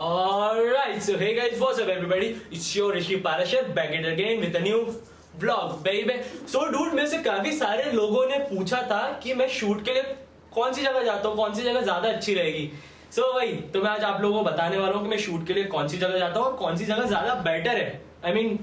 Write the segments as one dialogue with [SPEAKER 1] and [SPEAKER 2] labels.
[SPEAKER 1] Alright, so hey guys, what's up everybody? It's your Rishi Parashar back at again with a new vlog, baby. So dude, मेरे से काफी सारे लोगों ने पूछा था कि मैं शूट के लिए कौन सी जगह जाता हूँ, कौन सी जगह ज्यादा अच्छी रहेगी. So भाई, तो मैं आज आप लोगों को बताने वाला हूँ कि मैं शूट के लिए कौन सी जगह जाता हूँ और कौन सी जगह ज्यादा बेटर है. I mean,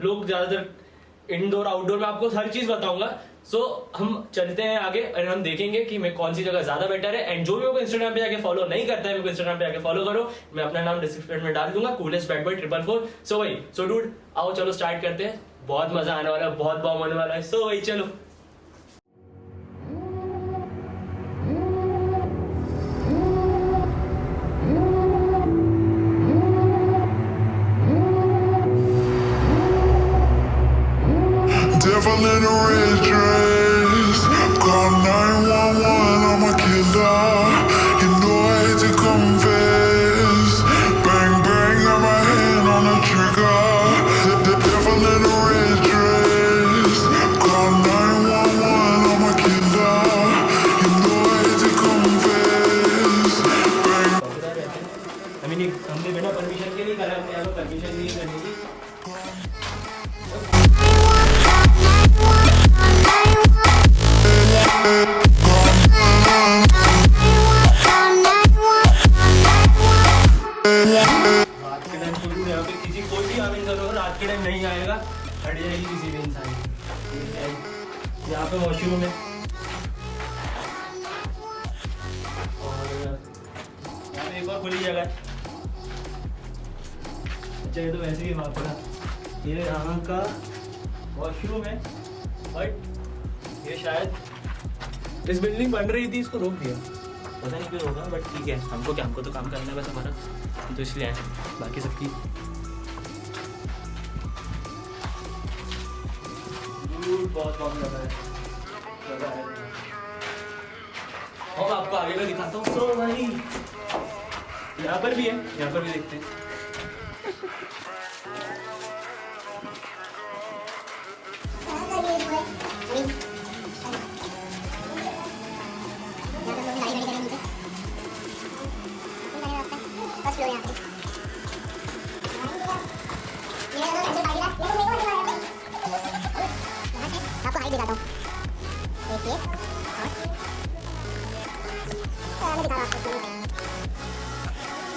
[SPEAKER 1] लोग ज्यादातर इंडोर आउटडोर में आपको हर चीज बताऊंगा. सो हम चलते हैं आगे और हम देखेंगे कि मैं कौन सी जगह ज्यादा बेटर है. एंड जो भी मेरे को इंस्टाग्राम पे जाके फॉलो नहीं करता है, मेरे को इंस्टाग्राम पे जाके फॉलो करो. मैं अपना नाम डिस्क्रिप्शन में डाल दूंगा, कूलेस्ट बैड बॉय 444. सो भाई, सो डूड आओ चलो स्टार्ट करते हैं. बहुत मजा आने वाला है, बहुत बॉम होने वाला है. सो भाई चलो.
[SPEAKER 2] Devil in a red dress, call 911, I'm a killer. You know I hate to confess. Bang bang, got my hand on the trigger. The devil in a red dress, call 911, I'm a killer. You know I hate to confess. Bang.
[SPEAKER 1] I mean, हमने बिना permission के नहीं करा, हमने यहाँ पर permission नहीं करनी थी. रात के टाइम तो यहाँ पे किसी कोई भी आमिन करो, रात के टाइम नहीं आएगा, हट जाएगी किसी भी इंसान की. यहाँ पे वॉशरूम है और यहाँ पे एक और खुली जगह है. अच्छा ये तो वैसे ही वहाँ पड़ा. ये यहाँ का वॉशरूम है, बट ये शायद इस बिल्डिंग बन रही थी, इसको रोक दिया. पता नहीं क्यों रोका, बट ठीक है. हमको क्या, हमको तो काम करना है बस हमारा, तो इसलिए आए. बाकी सबकी बहुत कम लगा है. और आपको आगे का दिखाता हूँ. तो भाई यहाँ पर भी है, यहाँ पर भी देखते हैं.
[SPEAKER 3] आपको हाइट दिखाता हूँ. देखिए, मैं दिखा रहा हूँ आपको.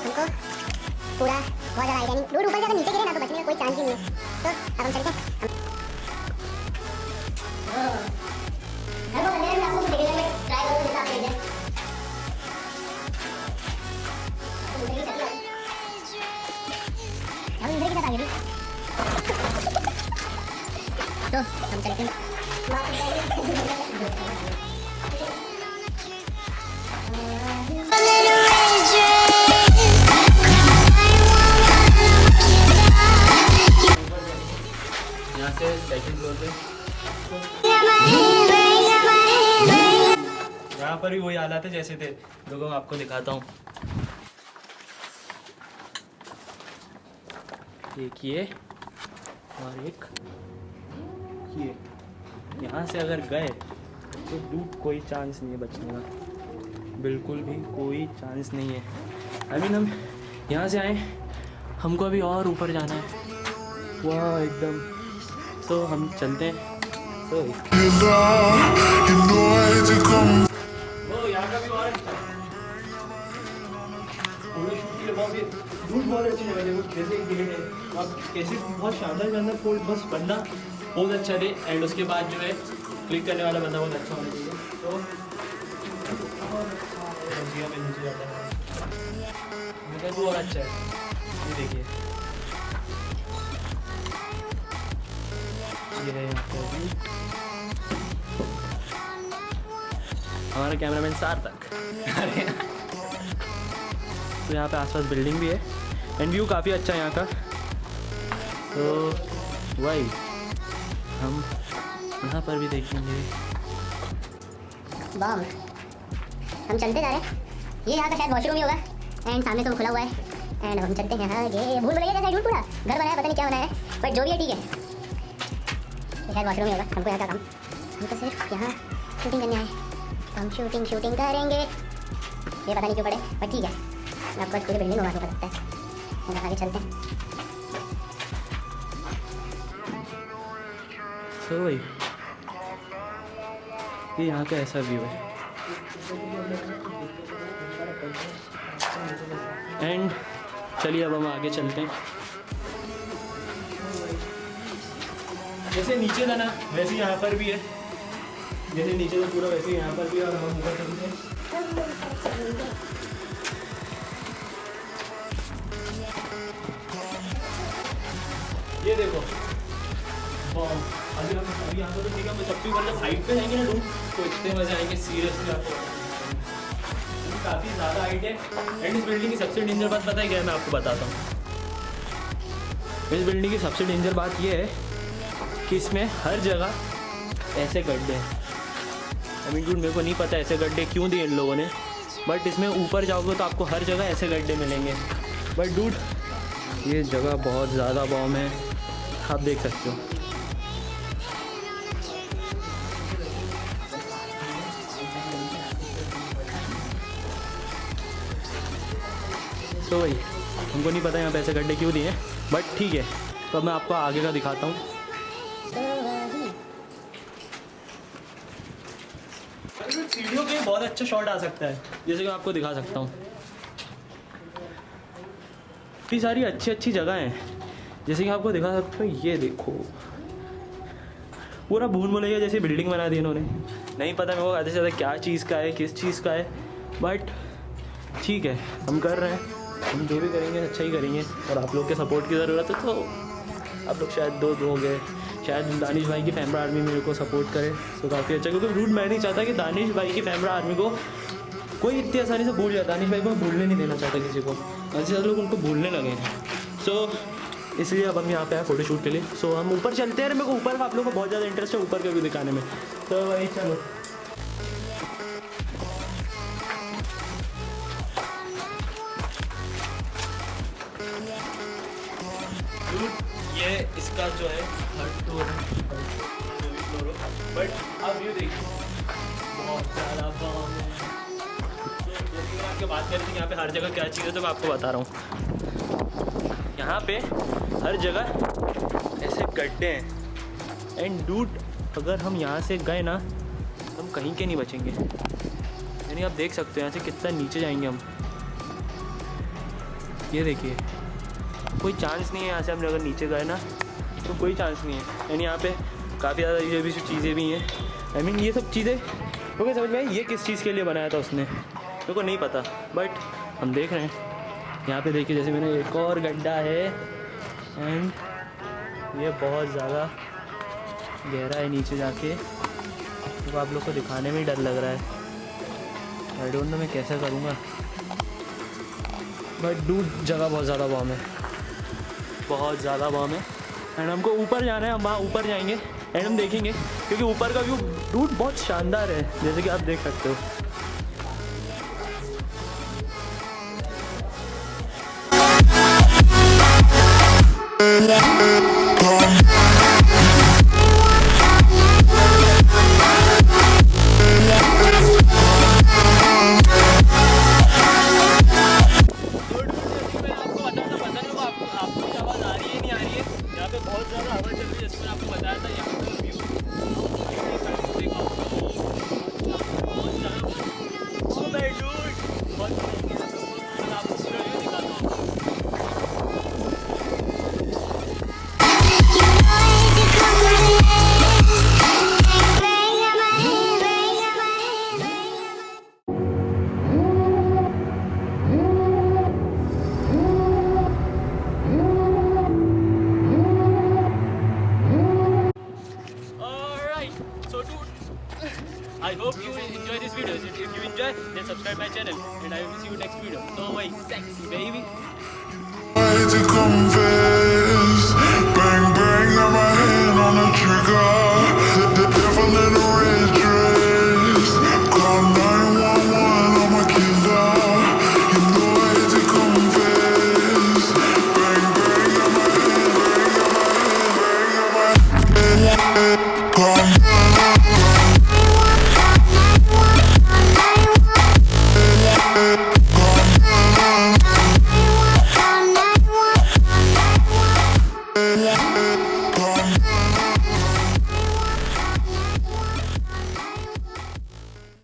[SPEAKER 3] हमको पूरा बहुत ज़्यादा आइडिया नहीं. दूर ऊपर से अगर नीचे गिरे ना तो बचने का कोई चांस ही नहीं है. तो अब हम चलते हैं. तो हम चलते हैं.
[SPEAKER 1] यहाँ से सेकंड फ्लोर पे यहाँ पर भी वही हालात है जैसे थे. देखो मैं आपको दिखाता हूँ. एक ये और एक ये. यहाँ से अगर गए तो डूब कोई चांस नहीं है बचने का, बिल्कुल भी कोई चांस नहीं है. आई मीन हम यहाँ से आए, हमको अभी और ऊपर जाना है. वाह एकदम. तो हम चलते हैं. तो यहाँ का भी और फोटोशूट के लिए बहुत अच्छी जगह है. जैसे एक गेट है, आप कैसे बहुत शानदार फोटो, बस बंदा बहुत अच्छा दे. एंड उसके बाद जो है क्लिक करने वाला बंदा बहुत अच्छा होना चाहिए. तो नीचे जाता है तो और अच्छा है. ये देखिए, ये है यहाँ पे हमारा कैमरामैन सार्थक. तो यहाँ पे आसपास बिल्डिंग भी है एंड व्यू काफ़ी अच्छा है यहाँ का. तो वही हम यहाँ पर भी देखेंगे.
[SPEAKER 3] बम हम चलते जा रहे हैं. ये यहाँ का शायद वॉशरूम ही होगा एंड सामने तो खुला हुआ है. एंड हम चलते हैं. हाँ ये भूल भुलैया जैसा पूरा घर बनाया, पता नहीं क्या बनाया है, बट जो भी है ठीक है. ये शायद वॉशरूम ही होगा. हमको यहाँ का काम, हम तो सिर्फ यहाँ शूटिंग करने आए. तो हम शूटिंग करेंगे. ये पता नहीं क्यों पड़े, बट ठीक है. मैं आपको पूरी बिल्डिंग घुमा के पता है. आगे चलते हैं।
[SPEAKER 1] तो भाई ये यहाँ का ऐसा व्यू है एंड चलिए अब हम आगे चलते हैं। जैसे नीचे था ना वैसे यहाँ पर भी है, जैसे नीचे था पूरा वैसे यहाँ पर भी है। और हम ऊपर चलते हैं। ये देखो अभी यहाँ पर तो ठीक है, जब भी मतलब हाइट पे जाएंगे ना रूम तो इतने मजे आएंगे सीरियसली आपको। काफ़ी ज़्यादा हाइट है एंड इस बिल्डिंग की सबसे डेंजर बात पता है क्या है, मैं आपको बताता हूँ। इस बिल्डिंग की सबसे डेंजर बात ये है कि इसमें हर जगह ऐसे गड्ढे हैं। आई मीन डूड मेरे को नहीं पता ऐसे गड्ढे क्यों दिए इन लोगों ने, बट इसमें ऊपर जाओगे तो आपको हर जगह ऐसे गड्ढे मिलेंगे। बट डूड ये जगह बहुत ज़्यादा बॉम है, आप देख सकते हो। तो भाई हमको नहीं पता यहाँ पे ऐसे गड्ढे क्यों दिए हैं, बट ठीक है। तो अब मैं आपको आगे का दिखाता हूँ। सीढ़ियों पे बहुत अच्छा शॉट आ सकता है, जैसे कि मैं आपको दिखा सकता हूँ। इतनी सारी अच्छी अच्छी जगह हैं, जैसे कि आपको दिखा सकता हूँ। ये देखो पूरा भूल भुलैया जैसी बिल्डिंग बना दी इन्होंने। नहीं पता मेरे को आधे से ज़्यादा क्या चीज़ का है, किस चीज़ का है, बट ठीक है हम कर रहे हैं। हम जो भी करेंगे अच्छा ही करेंगे और आप लोग के सपोर्ट की ज़रूरत है। तो आप लोग शायद दो दोगे, शायद दानिश भाई की फैमरा आर्मी मेरे को सपोर्ट करे तो काफ़ी अच्छा, क्योंकि रूट मैं नहीं चाहता कि दानिश भाई की फैमरा आर्मी को कोई इतनी आसानी से भूल जाए। दानिश भाई को मैं भूलने नहीं देना चाहता किसी को, ऐसे ज़्यादा लोग उनको भूलने लगे हैं। सो इसलिए अब हम यहाँ पे आए फोटोशूट के लिए। सो हम ऊपर चलते हैं। मेरे को ऊपर का आप लोगों को बहुत ज़्यादा इंटरेस्ट है ऊपर का व्यू दिखाने में, तो भाई चलो। ये इसका जो है थर्ड फ्लोर है, बट आप व्यू देखिए बहुत ज़्यादा बॉम है। तो आपके बात करें थी यहाँ पे हर जगह क्या चीज़ है, तो मैं आपको बता रहा हूँ। यहाँ पे हर जगह ऐसे गड्ढे हैं एंड डूड अगर हम यहाँ से गए ना तो हम कहीं के नहीं बचेंगे। यानी आप देख सकते हो यहाँ से कितना नीचे जाएंगे हम। ये देखिए कोई चांस नहीं है यहाँ से हम अगर नीचे गए ना तो कोई चांस नहीं है। यानी यहाँ पे काफ़ी ज़्यादा ये भी चीज़ें भी हैं। आई मीन ये सब चीज़ें क्योंकि समझ में आई ये किस चीज़ के लिए बनाया था उसने, मेरे को नहीं पता, बट हम देख रहे हैं। यहाँ पे देखिए जैसे मैंने एक और गड्ढा है एंड ये बहुत ज़्यादा गहरा है नीचे जाके, तो आप लोग को दिखाने में ही डर लग रहा है। आई डोंट नो मैं कैसे करूँगा, बट डूड जगह बहुत ज़्यादा बॉम है, बहुत ज़्यादा बॉम है। एंड हमको ऊपर जाना है, हम वहाँ ऊपर जाएंगे एंड हम देखेंगे क्योंकि ऊपर का व्यू डूड बहुत शानदार है, जैसे कि आप देख सकते हो। बहुत ज़्यादा हवा चल रही है, जैसे मैंने आपको बताया था। यहाँ पर व्यू बहुत ज़्यादा आपको पूरा व्यू दिखाता हूँ। I hope you enjoy this video. If you enjoy, then subscribe my channel and I will see you next video. So wait, sexy baby.
[SPEAKER 2] To confess, bang bang, got my hand on the trigger. The devil in a red dress. Call 911, I'm a killer. You know I had to confess. Bang bang, got my hand, bang, got my hand. Call yeah.